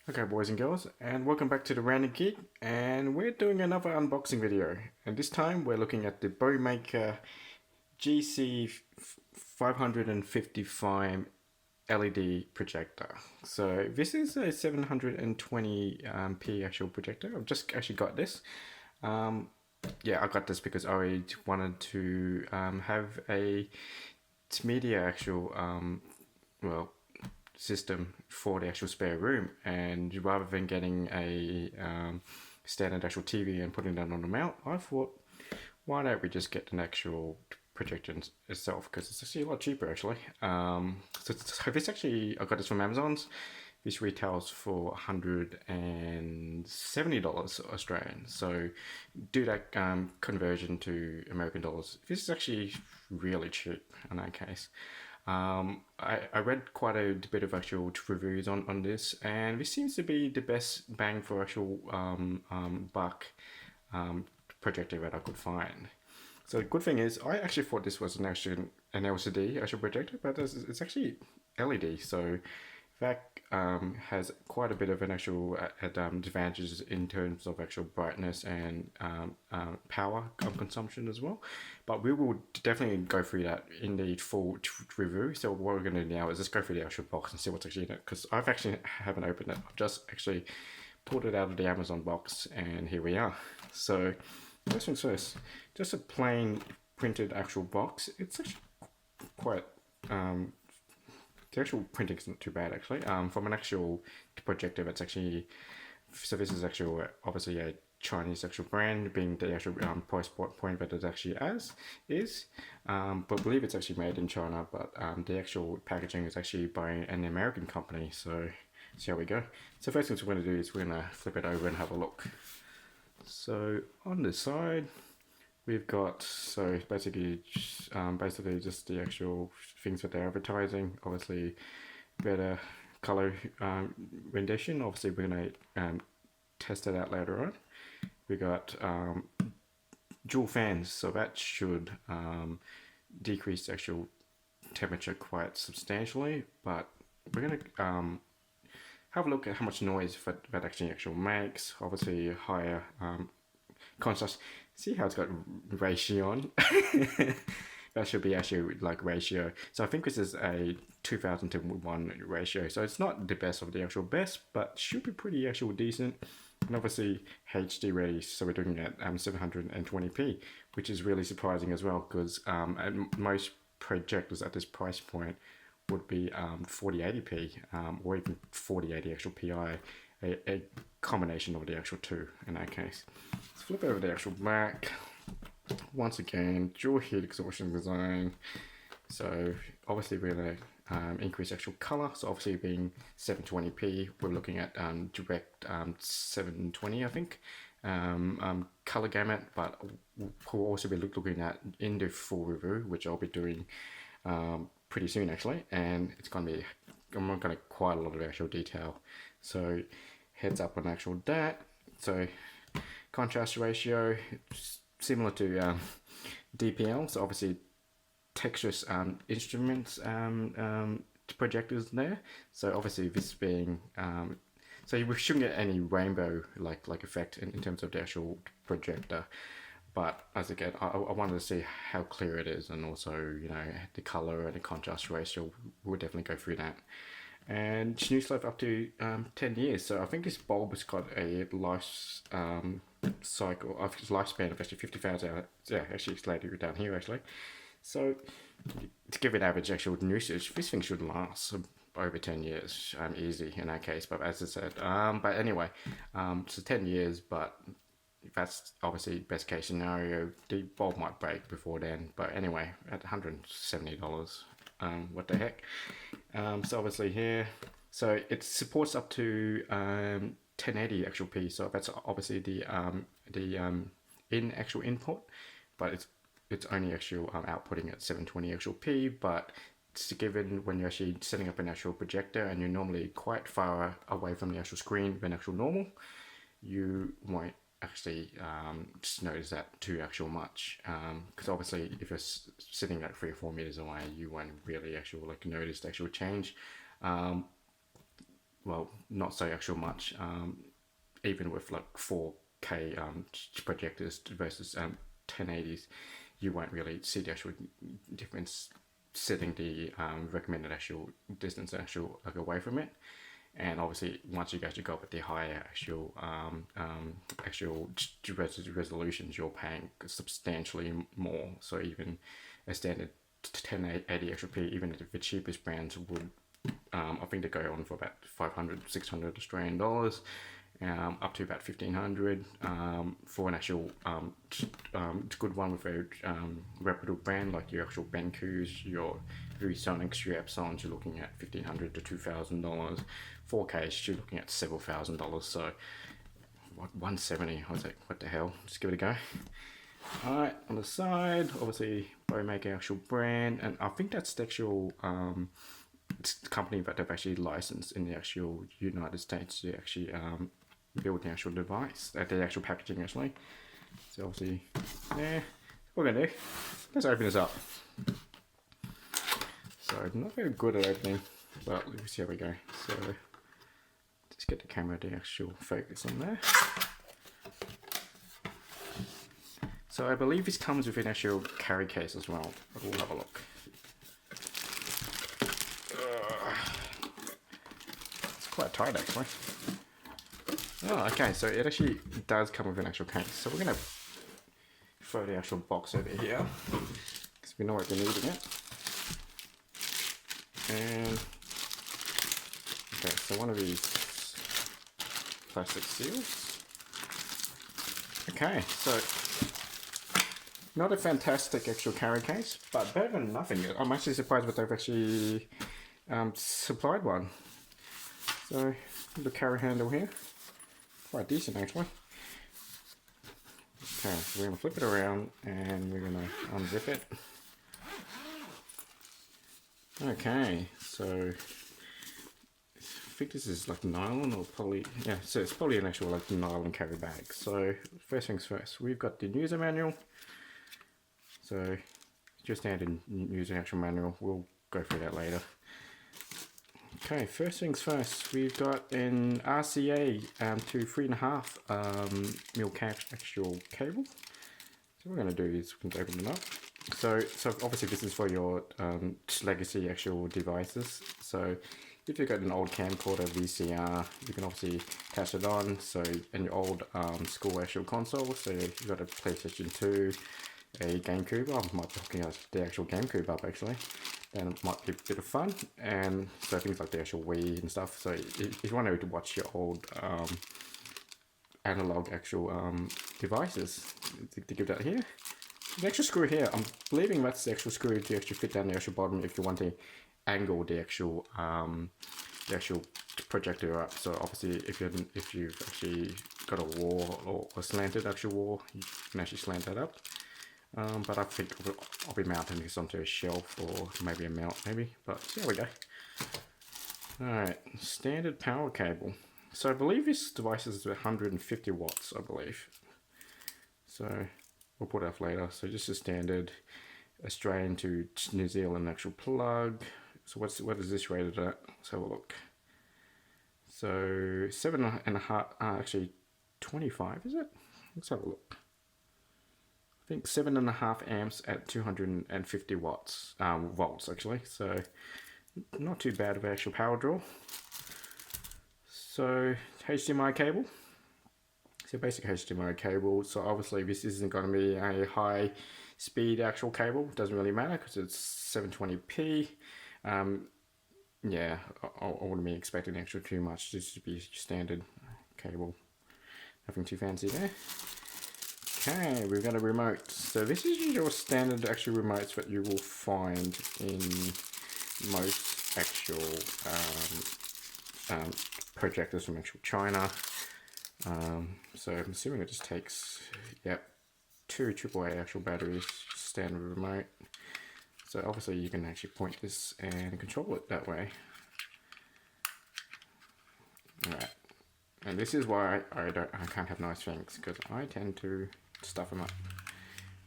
Okay, boys and girls, and welcome back to the Random Geek, and we're doing another unboxing video. And this time we're looking at the Bomaker GC555 LED projector. So this is a 720p actual projector. I've just actually got this. Yeah, I got this because I wanted to have a media actual well system for the actual spare room, and rather than getting a standard actual TV and putting that on the mount, I thought, why don't we just get an actual projector itself, because it's actually a lot cheaper actually. So this actually, I got this from Amazon's. This retails for $170 Australian. So do that conversion to American dollars. This is actually really cheap in that case. I read quite a bit of actual reviews on this, and this seems to be the best bang for actual buck projector that I could find. So the good thing is, I actually thought this was an LCD actual projector, but it's actually LED. So that has quite a bit of an actual advantages in terms of actual brightness and power consumption as well. But we will definitely go through that in the full review. So what we're going to do now is just go through the actual box and see what's actually in it, because I've actually haven't opened it. I've just actually pulled it out of the Amazon box, and here we are. So first things first, just a plain printed actual box. It's actually quite the actual printing is not too bad actually. From an actual projector that's actually, so this is actual obviously a Chinese actual brand, being the actual price point that it actually is, but I believe it's actually made in China, but the actual packaging is actually by an American company. So see how we go. So first thing we're going to do is we're going to flip it over and have a look. So on the side, we've got, so basically just the actual things that they're advertising. Obviously, better color rendition. Obviously, we're gonna test it out later on. We got dual fans, so that should decrease the actual temperature quite substantially. But we're gonna have a look at how much noise that actually makes. Obviously, higher contrast. See how it's got ratio on? That should be actually like ratio. So I think this is a 2000 to 1 ratio. So it's not the best of the actual best, but should be pretty actual decent. And obviously HD ready, so we're looking at 720p, which is really surprising as well, because most projectors at this price point would be 4080p or even 4080 actual PI, a combination of the actual two in that case. Let's flip over the actual back. Once again, dual heat exhaustion design. So obviously we're going to increase actual color. So obviously being 720p, we're looking at direct 720, I think, color gamut. But we'll also be looking at in the full review, which I'll be doing pretty soon actually, and it's going to be, I'm not going to quite a lot of actual detail. So heads up on actual that. So contrast ratio similar to DPL. So obviously Texas Instruments projectors there. So obviously this being so we shouldn't get any rainbow like effect in terms of the actual projector. But as again, I wanted to see how clear it is, and also, you know, the color and the contrast ratio. We'll definitely go through that. And snooze life up to 10 years. So I think this bulb has got a life cycle of lifespan of actually 50,000 hours. Yeah, actually it's later down here actually. So to give it average actual usage, this thing should last over 10 years, easy in that case. But as I said, but anyway, so 10 years, but that's obviously best case scenario. The bulb might break before then, but anyway, at $170, what the heck. So obviously here, so it supports up to 1080 actual P. So that's obviously the in actual input, but it's only actual outputting at 720 actual P. But it's given when you're actually setting up an actual projector and you're normally quite far away from the actual screen than actual normal, you might actually just notice that too actual much, because obviously if you're sitting at 3 or 4 meters away, you won't really actually like notice the actual change. well, not so actual much. Even with like 4K projectors versus 1080s, you won't really see the actual difference setting the recommended actual distance actual like away from it. And obviously, once you actually go up with the higher actual resolutions, you're paying substantially more. So even a standard 1080 XP, even if the cheapest brands would, I think they go on for about 500, 600 Australian dollars, up to about 1500 for an actual good one with a reputable brand like your actual Benkus, your ViewSonics, your Epsons. You're looking at $1,500 to $2,000. 4K, you're looking at several $1,000s. So what, 170? I was like, what the hell? Just give it a go. Alright, on the side, obviously Bomaker actual brand, and I think that's the actual company that they've actually licensed in the actual United States to actually build the actual device, the actual packaging actually. So obviously, yeah, what we're gonna do, let's open this up. So I'm not very good at opening, but let's see how we go. So just get the camera to actual focus on there. So I believe this comes with an actual carry case as well, but we'll have a look. It's quite tight actually. Oh, okay, so it actually does come with an actual case. So we're going to throw the actual box over here, because we know what we're needing it. And, okay, so one of these plastic seals. Okay, so not a fantastic actual carry case, but better than nothing. I'm actually surprised that they've actually supplied one. So the carry handle here, quite decent actually. Okay, so we're going to flip it around and we're going to unzip it. Okay, so I think this is like nylon or poly. Yeah, so it's probably an actual like nylon carry bag. So first things first, we've got the user manual. So just standard user actual manual. We'll go through that later. Okay, first things first, we've got an RCA to 3.5 mil actual cable. So what we're going to do is we're going to open them up. So obviously this is for your legacy actual devices. So if you've got an old camcorder VCR, you can obviously attach it on. So in your old school actual console, so you've got a PlayStation 2, a GameCube. I might be hooking up the actual GameCube up actually. Then it might be a bit of fun, and so things like the actual Wii and stuff. So if you want to watch your old analog actual devices, to give that here. The extra screw here, I'm believing that's the actual screw to actually fit down the actual bottom if you want to angle the actual projector up. So obviously if you've actually got a wall or a slanted actual wall, you can actually slant that up. But I think I'll be mounting this onto a shelf or maybe a mount maybe, but there we go. Alright, standard power cable. So I believe this device is 150 watts, I believe. So we'll put it up later. So just a standard Australian to New Zealand actual plug. So what is this rated at? Let's have a look. So 7.5, actually 25 is it? Let's have a look. I think 7.5 amps at 250 watts, volts actually, so not too bad of an actual power draw. So HDMI cable, so basic HDMI cable. So obviously this isn't going to be a high speed actual cable, doesn't really matter because it's 720p. Yeah, I wouldn't be expecting extra too much, just to be standard cable, nothing too fancy there. Okay, we've got a remote. So this is your standard actual remotes that you will find in most actual projectors from actual China. So I'm assuming it just takes, yep, 2 AAA actual batteries, standard remote. So obviously you can actually point this and control it that way. Alright, and this is why I can't have nice things, because I tend to stuff them up.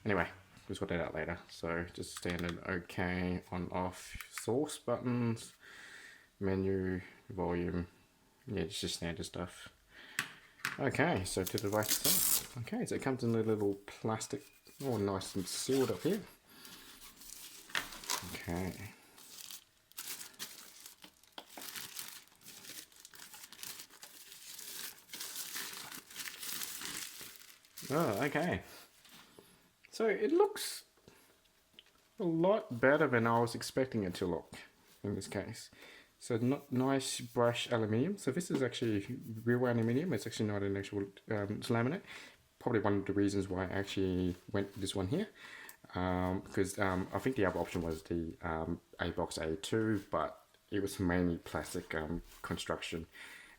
Anyway, we'll sort that out later. So just standard OK, on off, source buttons, menu, volume, yeah, it's just standard stuff. Okay, so to the device itself. Okay, so it comes in a little plastic, all nice and sealed up here. Okay. Oh, okay. So it looks a lot better than I was expecting it to look in this case. So not nice brush aluminium. So this is actually real aluminium. It's actually not an actual it's laminate. Probably one of the reasons why I actually went with this one here. Because I think the other option was the A-Box A2, but it was mainly plastic construction.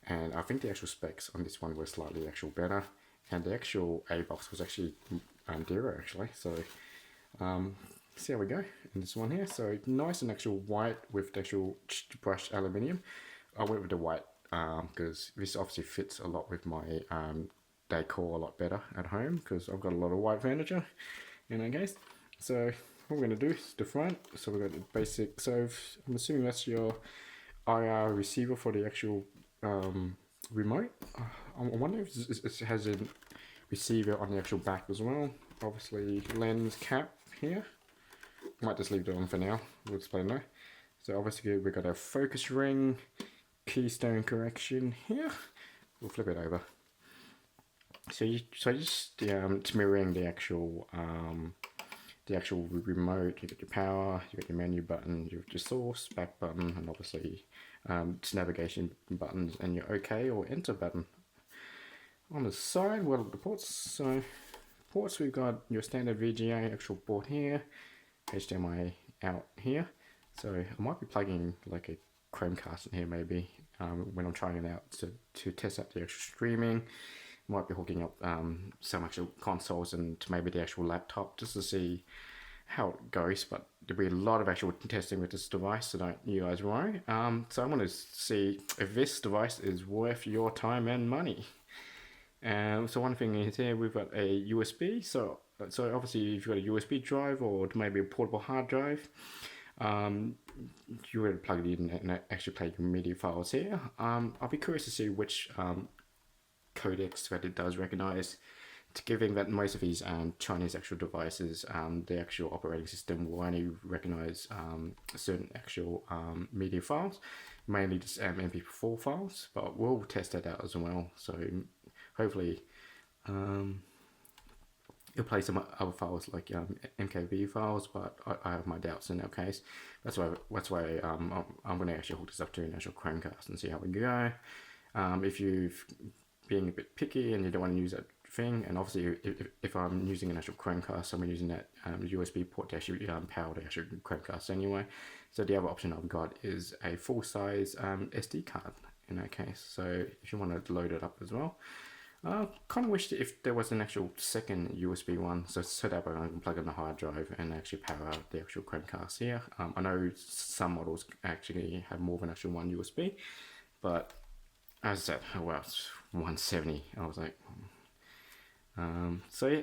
And I think the actual specs on this one were slightly actual better. And the actual A-Box was actually dearer actually. So see how we go in this one here. So nice and actual white with the actual brushed aluminium. I went with the white because this obviously fits a lot with my decor a lot better at home because I've got a lot of white furniture in that case. So what we're going to do is the front. So we've got the basic, so I'm assuming that's your IR receiver for the actual remote. I wonder if it has a receiver on the actual back as well. Obviously lens cap here. Might just leave it on for now, we'll explain that. So obviously we've got a focus ring, keystone correction here. We'll flip it over. So just it's mirroring the actual remote. You got your power, you got your menu button, you got your source, back button, and obviously it's navigation buttons and your OK or enter button. On the side, well, the ports. So ports, we've got your standard VGA actual port here. HDMI out here, so I might be plugging like a Chromecast in here maybe when I'm trying it out to test out the actual streaming. Might be hooking up some actual consoles and maybe the actual laptop just to see how it goes, but there'll be a lot of actual testing with this device, so don't you guys worry. So I want to see if this device is worth your time and money. So one thing is here, we've got a USB, so obviously if you've got a USB drive or maybe a portable hard drive, you would plug it in and actually play your MIDI files here. I'll be curious to see which codecs that it does recognize, given that most of these Chinese actual devices, the actual operating system will only recognize certain actual media files, mainly just MP4 files, but we'll test that out as well. So hopefully it'll play some other files like MKV files, but I have my doubts in that case. That's why I'm going to actually hook this up to an actual Chromecast and see how we go. If you've being a bit picky and you don't want to use that thing, and obviously if I'm using an actual Chromecast, I'm using that USB port to actually power the actual Chromecast anyway. So the other option I've got is a full-size SD card in that case. So if you want to load it up as well. Kind of wished if there was an actual second USB one, so that way I can plug in the hard drive and actually power out the actual Chromecast here. I know some models actually have more than actual one USB, but as I said, well, it's 170. I was like, so yeah,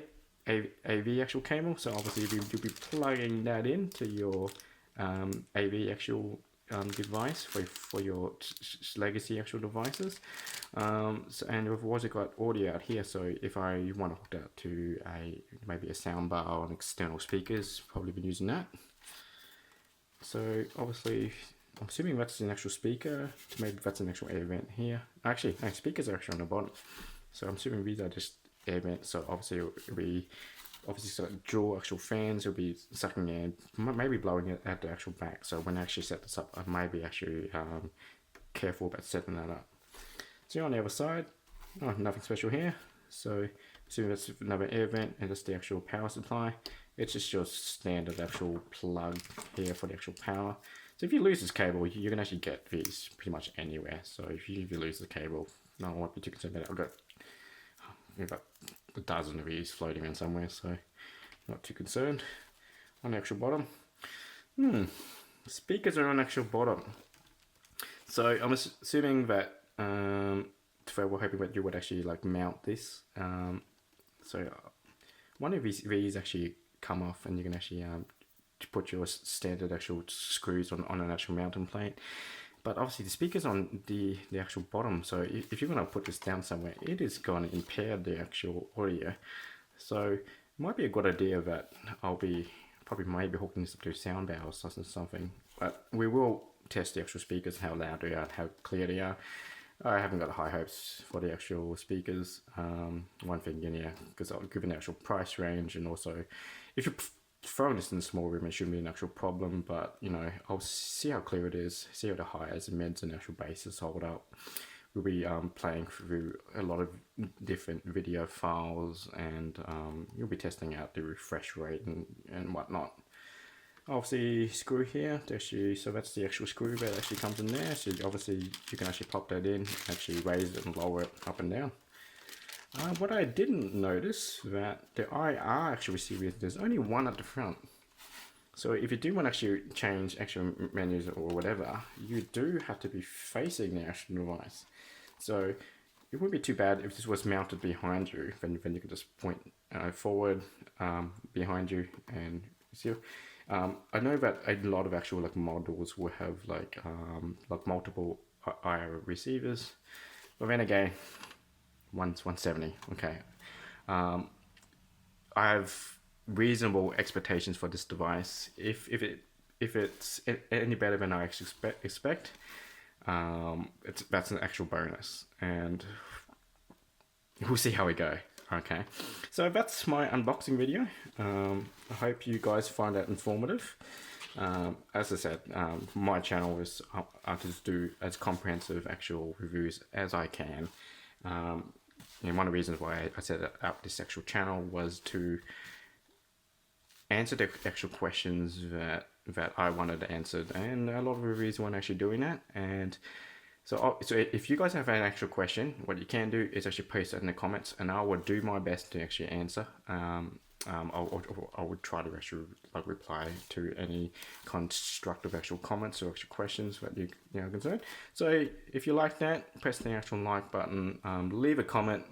AV actual cable. So obviously you'll be plugging that into your AV actual device for your legacy actual devices. And we've also got audio out here. So if I want to hook that to maybe a sound bar or an external speakers, probably been using that. So obviously, I'm assuming that's an actual speaker. Maybe that's an actual air vent here. Actually, no, speakers are actually on the bottom. So I'm assuming these are just air vents. So obviously it'll be dual actual fans. It'll be sucking air, maybe blowing it at the actual back. So when I actually set this up, I may be actually careful about setting that up. So on the other side, nothing special here. So assuming that's another air vent and that's the actual power supply. It's just your standard actual plug here for the actual power. So if you lose this cable, you can actually get these pretty much anywhere. So if you lose the cable, no, I won't be too concerned about it. I've got a dozen of these floating around somewhere, so not too concerned. On the actual bottom, speakers are on the actual bottom. So I'm assuming that we're hoping that you would actually like mount this. So one of these actually come off, and you can actually to put your standard actual screws on an actual mounting plate. but obviously the speaker's on the actual bottom, so if you're going to put this down somewhere, it is going to impair the actual audio. So it might be a good idea that I'll be probably maybe hooking this up to a sound bar or something, but we will test the actual speakers, how loud they are, how clear they are. I haven't got high hopes for the actual speakers. One thing, because given the actual price range, and also if you're throwing this in a small room, it shouldn't be an actual problem. But I'll see how clear it is, see how the highs and mids and actual basses hold up. We'll be playing through a lot of different video files, and you'll be testing out the refresh rate and whatnot. Obviously, screw here to actually, so that's the actual screw that actually comes in there. So obviously you can actually pop that in, actually raise it and lower it up and down. What I didn't notice that the IR actual receiver, there's only one at the front. So if you do want to actually change actual menus or whatever, you do have to be facing the actual device. So it wouldn't be too bad if this was mounted behind you, then you can just point forward, behind you, and see. I know that a lot of actual models will have like multiple IR receivers, but then again, one's 170. Okay, I have reasonable expectations for this device. If it's any better than I actually expect, that's an actual bonus, and we'll see how we go. Okay, so that's my unboxing video. I hope you guys find that informative. As I said, my channel is I just do as comprehensive actual reviews as I can. And one of the reasons why I set up this actual channel was to answer the actual questions that I wanted answered, and a lot of reviews weren't actually doing that. And so if you guys have an actual question, what you can do is actually post it in the comments, and I will do my best to actually answer. I would try to actually reply to any constructive actual comments or actual questions that you're concerned. So if you like that, press the actual like button, leave a comment,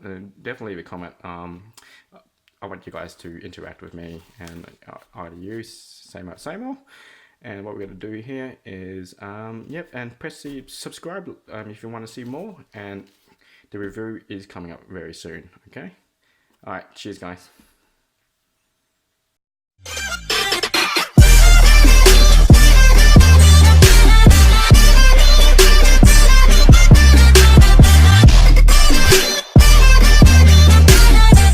definitely leave a comment. I want you guys to interact with me, and either use same old. And what we're going to do here is, and press the subscribe if you want to see more. And the review is coming up very soon, okay? Alright, cheers guys.